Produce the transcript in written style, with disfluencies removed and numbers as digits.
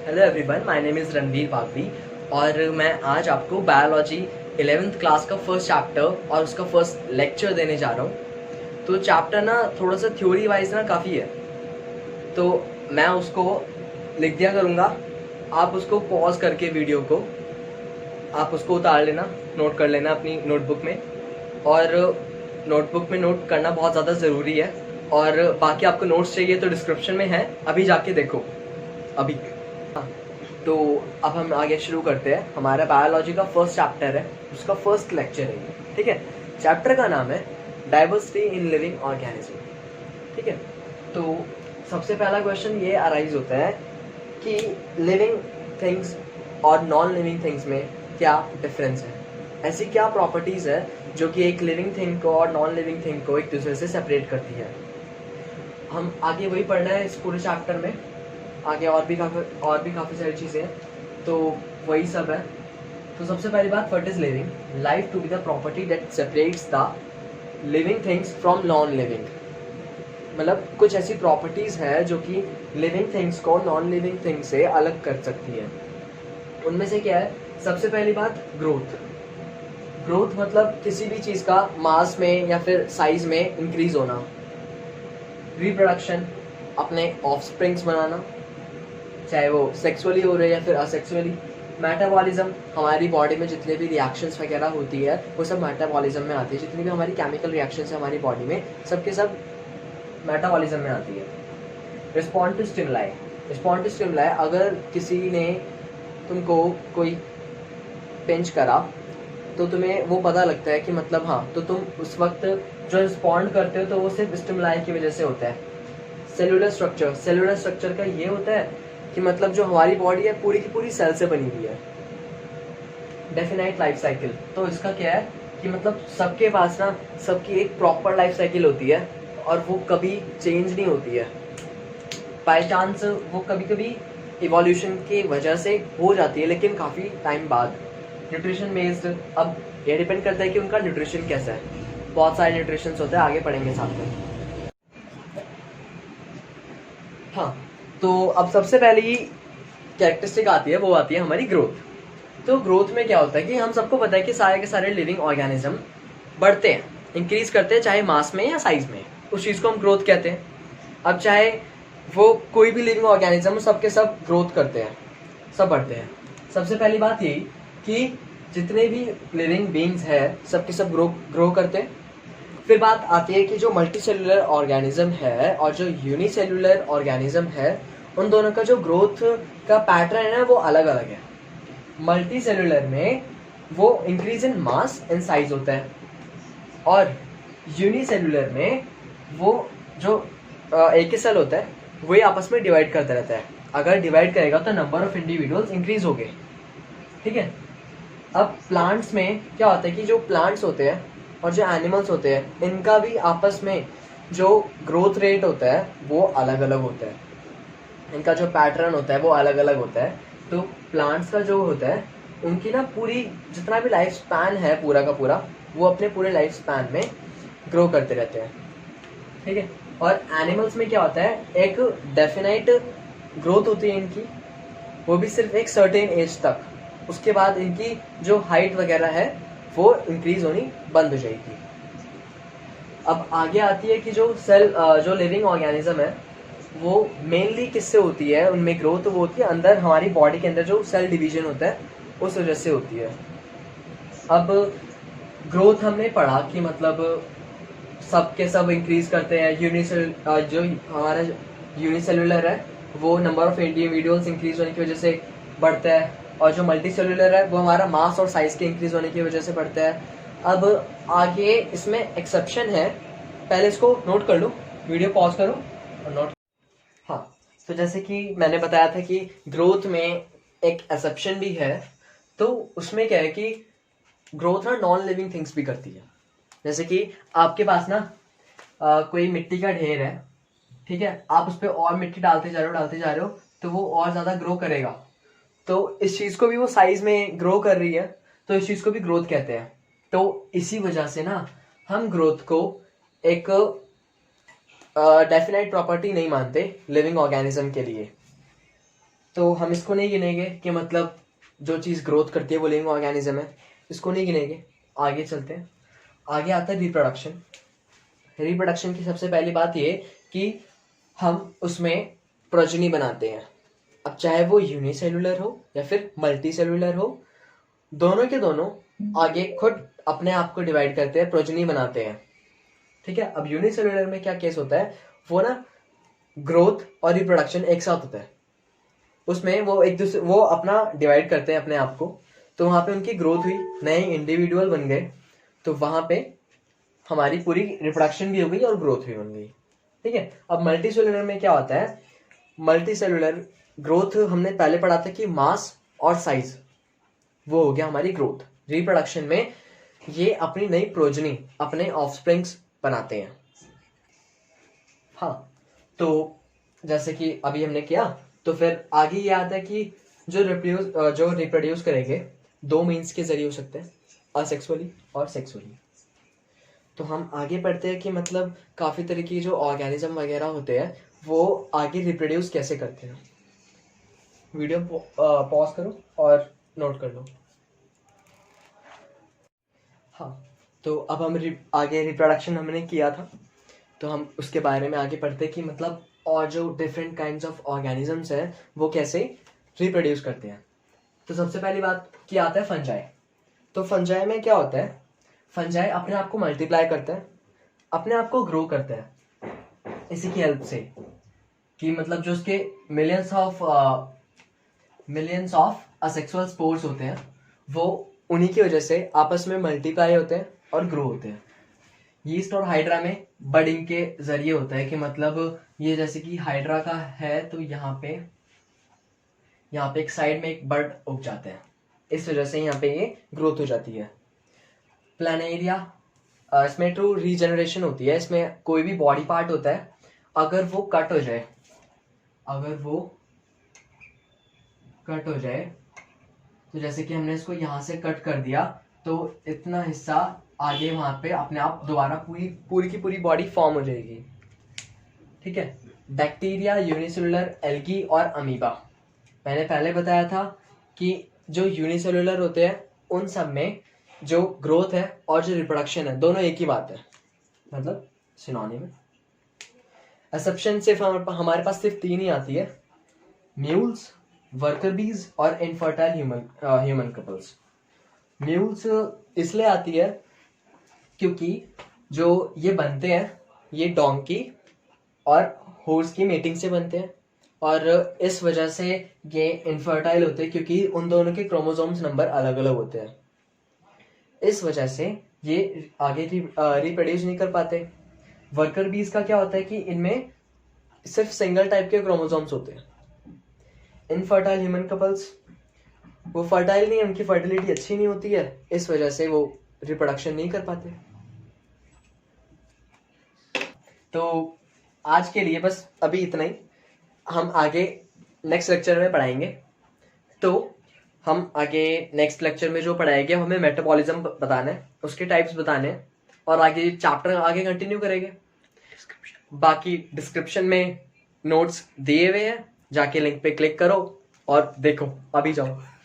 Hello everyone, my name is Ranveer Bagvi और मैं आज आपको बायोलॉजी 11th क्लास का फर्स्ट चैप्टर और उसका फर्स्ट लेक्चर देने जा रहा हूँ। तो चैप्टर ना थोड़ा सा थ्योरी वाइज ना काफ़ी है, तो मैं उसको लिख दिया करूँगा। आप उसको पॉज करके वीडियो को आप उसको उतार लेना, नोट कर लेना अपनी नोटबुक में, और नोटबुक में नोट करना बहुत ज़्यादा ज़रूरी है। और बाकी आपको नोट्स चाहिए तो डिस्क्रिप्शन में है, अभी जाके देखो अभी। तो अब हम आगे शुरू करते हैं। हमारा बायोलॉजी का फर्स्ट चैप्टर है, उसका फर्स्ट लेक्चर है ये, ठीक है। चैप्टर का नाम है डाइवर्सिटी इन लिविंग ऑर्गेनिज्म, ठीक है। तो सबसे पहला क्वेश्चन ये अराइज होता है कि लिविंग थिंग्स और नॉन लिविंग थिंग्स में क्या डिफरेंस है, ऐसी क्या प्रॉपर्टीज है जो कि एक लिविंग थिंग को और नॉन लिविंग थिंग को एक दूसरे से सेपरेट करती है। हम आगे वही पढ़ना है इस पूरे चैप्टर में। आगे और भी काफ़ी सारी चीज़ें हैं, तो वही सब है। तो सबसे पहली बात, what is living life to be the property that separates the living things from non living. मतलब कुछ ऐसी प्रॉपर्टीज़ है जो कि लिविंग थिंग्स को नॉन लिविंग थिंग्स से अलग कर सकती है। उनमें से क्या है? सबसे पहली बात, ग्रोथ। ग्रोथ मतलब किसी भी चीज़ का मास में या फिर साइज में इंक्रीज होना। रिप्रोडक्शन, अपने ऑफस्प्रिंग्स बनाना, चाहे वो सेक्सुअली हो रहे या फिर असेक्सुअली। मेटाबॉलिज्म, हमारी बॉडी में जितने भी रिएक्शंस वगैरह होती है वो सब मेटाबॉलिज्म में आती है। जितनी भी हमारी केमिकल रिएक्शंस है हमारी बॉडी में, सबके सब मेटाबॉलिज्म में आती है। Respond to stimuli. Respond to stimuli, अगर किसी ने तुमको कोई पिंच करा तो तुम्हें वो पता लगता है कि मतलब हाँ, तो तुम उस वक्त जो रिस्पॉन्ड करते हो तो वो सिर्फ स्टिमुलाई की वजह से होता है। सेलुलर स्ट्रक्चर, सेलुलर स्ट्रक्चर का ये होता है कि मतलब जो हमारी बॉडी है पूरी की पूरी सेल से बनी हुई है। डेफिनाइट लाइफ साइकिल, तो इसका क्या है कि मतलब सबके पास ना सबकी एक प्रॉपर लाइफ साइकिल होती है और वो कभी चेंज नहीं होती है। बाय चांस वो कभी कभी इवोल्यूशन की वजह से हो जाती है, लेकिन काफ़ी टाइम बाद। न्यूट्रिशन बेस्ड, अब ये डिपेंड करता है कि उनका न्यूट्रिशन कैसा है। बहुत सारे न्यूट्रिशंस होते हैं, आगे पढ़ेंगे साथ में। हाँ, तो अब सबसे पहली कैरेक्टरिस्टिक आती है, वो आती है हमारी ग्रोथ। तो ग्रोथ में क्या होता है कि हम सबको पता है कि सारे के सारे लिविंग ऑर्गेनिज्म बढ़ते हैं, इंक्रीज करते हैं, चाहे मास में या साइज में। उस चीज़ को हम ग्रोथ कहते हैं। अब चाहे वो कोई भी लिविंग ऑर्गेनिज्म, सबके सब ग्रोथ करते हैं, सब बढ़ते हैं। सबसे पहली बात यही कि जितने भी लिविंग बींग्स है सबके सब ग्रो करते हैं। फिर बात आती है कि जो मल्टी सेलुलर ऑर्गेनिज्म है और जो यूनिसेलुलर ऑर्गेनिज्म है, उन दोनों का जो ग्रोथ का पैटर्न है वो अलग अलग है। मल्टी सेलुलर में वो increase in mass and size होता है, और यूनिसेलुलर में वो जो एक ही सेल होता है वही आपस में डिवाइड करता रहता है। अगर डिवाइड करेगा तो नंबर ऑफ इंडिविजुअल्स इंक्रीज हो गए, ठीक है। अब प्लांट्स में क्या होता है कि जो प्लांट्स होते हैं और जो एनिमल्स होते हैं, इनका भी आपस में जो ग्रोथ रेट होता है वो अलग अलग होता है। इनका जो पैटर्न होता है वो अलग अलग होता है। तो प्लांट्स का जो होता है, उनकी ना पूरी जितना भी लाइफ स्पैन है पूरा का पूरा, वो अपने पूरे लाइफ स्पैन में ग्रो करते रहते हैं, ठीक है। और एनिमल्स में क्या होता है, एक डेफिनाइट ग्रोथ होती है इनकी, वो भी सिर्फ एक सर्टेन एज तक। उसके बाद इनकी जो हाइट वगैरह है वो इंक्रीज होनी बंद हो जाएगी। अब आगे आती है कि जो जो लिविंग ऑर्गेनिज्म है वो मेनली किससे होती है, उनमें ग्रोथ वो होती है अंदर हमारी बॉडी के अंदर जो सेल डिवीजन होता है उस वजह से होती है। अब ग्रोथ हमने पढ़ा कि मतलब सब के सब इंक्रीज करते हैं। जो हमारा यूनिसेलुलर है वो नंबर ऑफ इंडिविजुअल्स इंक्रीज होने की वजह से बढ़ता है, और जो मल्टी सेलुलर है वो हमारा मास और साइज के इंक्रीज होने की वजह से बढ़ता है। अब आगे इसमें एक्सेप्शन है, पहले इसको नोट कर लो, वीडियो पॉज करो और नोट। हाँ, तो जैसे कि मैंने बताया था कि ग्रोथ में एक एक्सेप्शन भी है। तो उसमें क्या है कि ग्रोथ ना नॉन लिविंग थिंग्स भी करती है। जैसे कि आपके पास ना कोई मिट्टी का ढेर है, ठीक है, आप उस पर और मिट्टी डालते जा रहे हो तो वो और ज़्यादा ग्रो करेगा। तो इस चीज़ को भी वो साइज में ग्रो कर रही है, तो इस चीज़ को भी ग्रोथ कहते हैं। तो इसी वजह से ना हम ग्रोथ को एक डेफिनेट प्रॉपर्टी नहीं मानते लिविंग ऑर्गेनिज्म के लिए। तो हम इसको नहीं गिनेंगे कि मतलब जो चीज़ ग्रोथ करती है वो लिविंग ऑर्गेनिज्म है, इसको नहीं गिनेंगे। आगे चलते हैं। आगे आता है रिप्रोडक्शन। रिप्रोडक्शन की सबसे पहली बात ये कि हम उसमें प्रोजेनी बनाते हैं। अब चाहे वो यूनिसेलुलर हो या फिर मल्टी सेलुलर हो, दोनों के दोनों आगे खुद अपने आप को डिवाइड करते हैं, प्रोजेनी बनाते हैं। ठीक है। अब यूनिसेलुलर में क्या केस होता है, वो ना ग्रोथ और रिप्रोडक्शन एक साथ होता है। उसमें वो एक दूसरे वो अपना डिवाइड करते हैं अपने आप को, तो वहां पे उनकी ग्रोथ हुई, नए इंडिविजुअल बन गए, तो वहां पे हमारी पूरी रिप्रोडक्शन भी हो गई और ग्रोथ भी बन गई। ठीक है। अब मल्टी सेलुलर में क्या होता है, मल्टी सेलुलर ग्रोथ हमने पहले पढ़ा था कि मास और साइज, वो हो गया हमारी ग्रोथ। रिप्रोडक्शन में ये अपनी नई प्रोजनी, अपने ऑफस्प्रिंग्स बनाते हैं। हाँ, तो जैसे कि अभी हमने किया, तो फिर आगे ये आता है कि जो रिप्रोड्यूस करेंगे दो मीन्स के जरिए हो सकते हैं, असेक्सुअली और सेक्सुअली। तो हम आगे पढ़ते हैं कि मतलब काफ़ी तरह की जो ऑर्गेनिज्म वगैरह होते हैं वो आगे रिप्रोड्यूस कैसे करते हैं। वीडियो पॉज करो और नोट कर लो। हाँ, तो अब हम आगे रिप्रोडक्शन हमने किया था, तो हम उसके बारे में आगे पढ़ते हैं कि मतलब और जो डिफरेंट काइंड्स ऑफ ऑर्गेनिजम्स हैं वो कैसे रिप्रोड्यूस करते हैं। तो सबसे पहली बात क्या आता है, फंजाई। तो फंजाई में क्या होता है, फंजाई अपने आप को मल्टीप्लाई करता है, अपने आप को ग्रो करता है इसी की हेल्प से, कि मतलब जो उसके मिलियंस ऑफ असेक्सुअल स्पोर्स होते हैं वो उन्हीं की वजह से आपस में मल्टीप्लाई होते हैं और ग्रो होते हैं। यीस्ट और हाइड्रा में बडिंग के जरिए होता है कि मतलब ये जैसे कि हाइड्रा का है, तो यहाँ पे एक साइड में एक बर्ड उग जाते हैं, इस वजह से यहाँ पे ये ग्रोथ हो जाती है। प्लानेरिया, इसमें ट्रू रीजनरेशन होती है। इसमें कोई भी बॉडी पार्ट होता है, अगर वो कट हो जाए, तो जैसे कि हमने इसको यहाँ से कट कर दिया, तो इतना हिस्सा आगे वहां पे अपने आप दोबारा पूरी की पूरी बॉडी फॉर्म हो जाएगी। ठीक है। बैक्टीरिया, यूनिसेलुलर, एल्गी और अमीबा, मैंने पहले बताया था कि जो यूनिसेलुलर होते हैं उन सब में जो ग्रोथ है और जो रिप्रोडक्शन है दोनों एक ही बात है, मतलब सिनोनिम है। एक्सेप्शन सिर्फ हमारे पास सिर्फ तीन ही आती है, म्यूल्स, वर्कर बीज और इनफर्टाइल ह्यूमन कपल्स। म्यूल्स इसलिए आती है क्योंकि जो ये बनते हैं ये डोंकी और हॉर्स की मीटिंग से बनते हैं, और इस वजह से ये इनफर्टाइल होते हैं क्योंकि उन दोनों के क्रोमोसोम्स नंबर अलग अलग होते हैं। इस वजह से ये आगे रिप्रोड्यूस नहीं कर पाते। वर्कर बीज का क्या होता है कि इनमें सिर्फ सिंगल टाइप के क्रोमोसोम्स होते हैं। इनफर्टाइल ह्यूमन कपल्स, वो फर्टाइल नहीं है, उनकी फर्टिलिटी अच्छी नहीं होती है, इस वजह से वो रिप्रोडक्शन नहीं कर पाते। तो आज के लिए बस अभी इतना ही, हम आगे नेक्स्ट लेक्चर में पढ़ाएंगे। तो हम आगे नेक्स्ट लेक्चर में जो पढ़ाएंगे हमें मेटाबॉलिज्म बताना है, उसके टाइप्स बताने हैं, और आगे चैप्टर आगे कंटिन्यू करेंगे। बाकी डिस्क्रिप्शन में नोट्स दिए हुए हैं, जाके लिंक पे क्लिक करो और देखो, अभी जाओ।